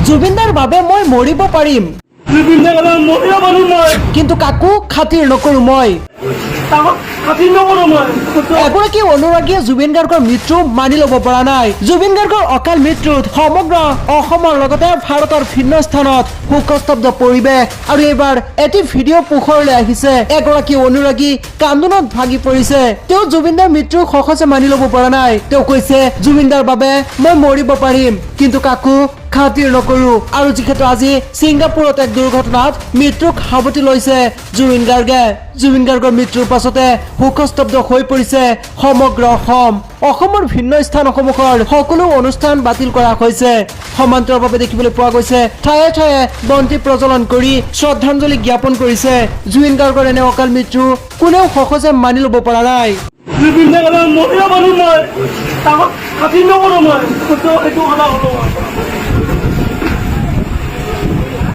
জুবিনদাৰ বাবে মই মৰিব পাৰিম, কিন্তু কাকো খাতিৰ নকৰো মই। এগৰাকী অনুৰাগীয়ে জুবিন গাৰ্গৰ মৃত্যু মানি ল'ব পৰা নাই। জুবিন গাৰ্গৰ অকাল মৃত্যুত সমগ্ৰ অসমৰ লগতে ভাৰতৰ ভিন্ন স্থানত শোকস্তব্ধ পৰিৱেশ। আৰু এইবাৰ এটি ভিডিঅ' পোহৰলৈ আহিছে। এগৰাকী অনুৰাগী কান্দোনত ভাগি পৰিছে। তেওঁ জুবিনদাৰ মৃত্যু সহজে মানি ল'ব পৰা নাই। তেওঁ কৈছে, জুবিনদাৰ বাবে মই মৰিব পাৰিম, কিন্তু কাকো খাতিৰ নকৰো। আৰু যিহেতু আজি ছিংগাপুৰত এক দুৰ্ঘটনাত মৃত্যুক সাৱটি লৈছে জুবিন গাৰ্গে। জুবিন গাৰ্গৰ মৃত্যুৰ পাছতে শোকস্তব্ধ হৈ পৰিছে সমগ্ৰ অসম। অসমৰ ভিন্ন স্থানসমূহৰ সকলো অনুষ্ঠান বাতিল কৰা হৈছে। সমান্তৰালভাৱে দেখিবলৈ পোৱা গৈছে ঠায়ে ঠায়ে বন্তি প্ৰজ্বলন কৰি শ্ৰদ্ধাঞ্জলি জ্ঞাপন কৰিছে। জুবিন গাৰ্গৰ এনে অকাল মৃত্যু কোনেও সহজে মানি ল'ব পৰা নাই। জুবিন গাৰ্গৰ মহিলা মানুহ মই তাক খাতিৰ নকৰো মই, এইটো কথা হ'ব।